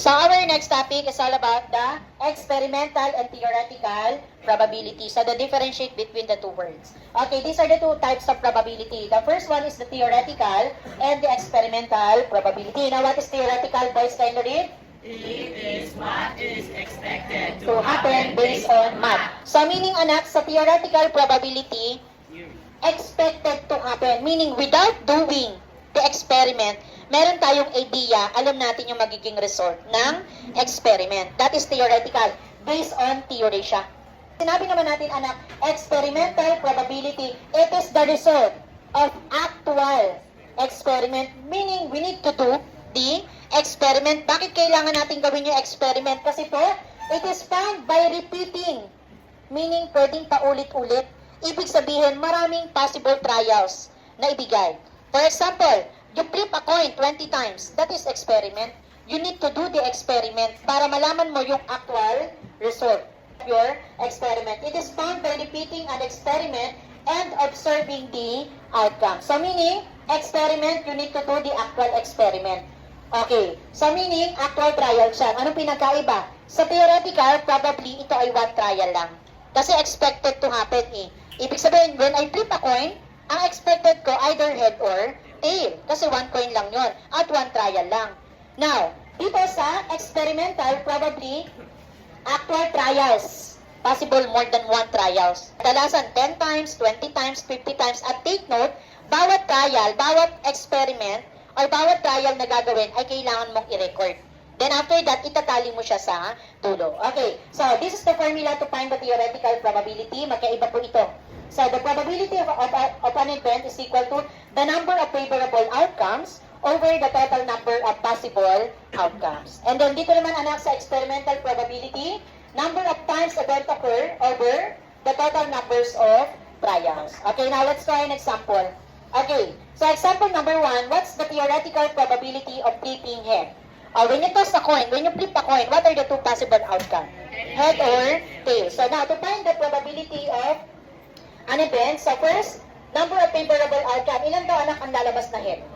So our next topic is all about the experimental and theoretical probability. So the differentiate between the two words. Okay, these are the two types of probability. The first one is the theoretical and the experimental probability. Now what is theoretical, boys? Can you read? It is what is expected To happen based on math. So meaning, anak, sa theoretical probability, expected to happen. Meaning without doing the experiment, meron tayong idea, alam natin yung magiging result ng experiment. That is theoretical. Based on theory siya. Sinabi naman natin, anak, experimental probability, it is the result of actual experiment. Meaning, we need to do the experiment. Bakit kailangan natin gawin yung experiment? Kasi po, it is found by repeating. Meaning, pwedeng paulit-ulit. Ibig sabihin, maraming possible trials na ibigay. For example, you flip a coin 20 times. That is experiment. You need to do the experiment para malaman mo yung actual result of your experiment. It is found by repeating an experiment and observing the outcome. So meaning, experiment, you need to do the actual experiment. Okay. So meaning, actual trial siya. Anong pinagkaiba? Sa theoretical, probably ito ay one trial lang. Kasi expected to happen eh. Ibig sabihin, when I flip a coin, ang expected ko either head or tail. Kasi one coin lang yon at one trial lang. Now, dito sa experimental, probably actual trials. Possible more than one trials. Kadalasan 10 times, 20 times, 50 times. At take note, bawat trial, bawat experiment, or bawat trial na gagawin ay kailangan mong i-record. Then after that, itatali mo siya sa dulo. Okay, so this is the formula to find the theoretical probability. Magkaiba po ito. So the probability of an event is equal to the number of favorable outcomes over the total number of possible outcomes. And then dito naman, anak, sa experimental probability, number of times event occur over the total numbers of trials. Okay, now let's try an example. Okay, so example number 1, what's the theoretical probability of flipping head? When you toss a coin, when you flip a coin, what are the two possible outcomes? Head or tail. So now, to find the probability of an event, so first, number of favorable outcome. Ilan daw, anak, ang lalabas na head?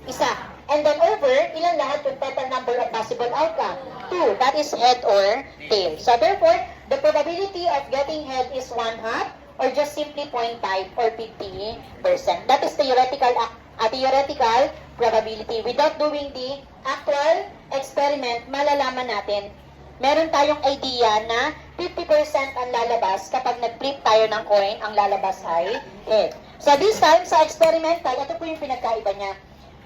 Isa. And then over, ilan lahat yung total number of possible outcome? 2. That is head or tail. So therefore, the probability of getting head is 1/2 or just simply 0.5 or 50%. That is theoretical probability. Without doing the actual experiment, malalaman natin, meron tayong idea na 50% ang lalabas kapag nag-flip tayo ng coin, ang lalabas ay head. So this time, sa experimental, ito po yung pinagkaiba niya.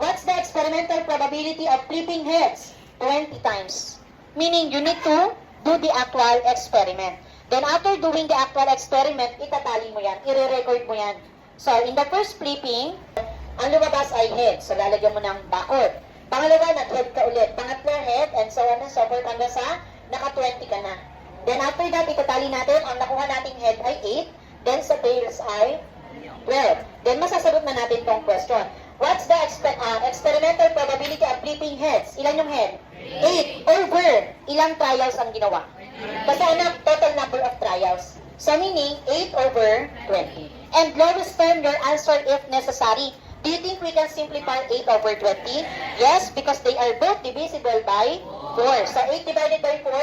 What's the experimental probability of flipping heads? 20 times. Meaning, you need to do the actual experiment. Then after doing the actual experiment, itatali mo yan, i-record mo yan. So in the first flipping, ang lumabas ay head. So lalagyan mo ng backward. Pangalawa, nag-head ka ulit. Pangatlo, head, and so on and so forth hanggang sa naka-20 ka na. Then after that, itatali natin, ang nakuha nating head ay 8, then sa tails ay 12. Then masasagot na natin tong question. What's the experimental probability of flipping heads? Ilan yung head? 8 over ilang trials ang ginawa? Kasi anak, total number of trials. So meaning, 8 over 20. And lowest term your answer if necessary. Do you think we can simplify 8 over 20? Yes, because they are both divisible by 4. So 8 divided by 4,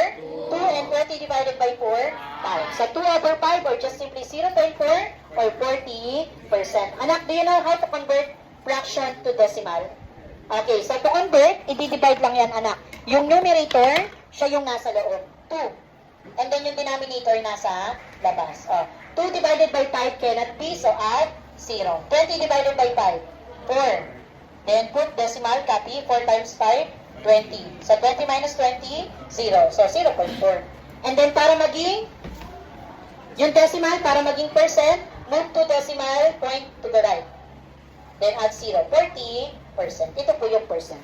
2, and 20 divided by 4, 5. So 2 over 5 or just simply 0.4 or 40%. Anak, do you know how to convert fraction to decimal? Okay, so to convert, i-divide lang yan, anak. Yung numerator, siya yung nasa loob. 2. And then yung denominator nasa labas. 2 divided by 5 cannot be, so add 0. 20 divided by 5, 4. Then put decimal, copy, 4 times 5, 20. So 20 minus 20, 0. So 0.4. And then para maging, yung decimal, para maging percent, move to decimal point to the right. Then add 0. 40%. Ito po yung percent.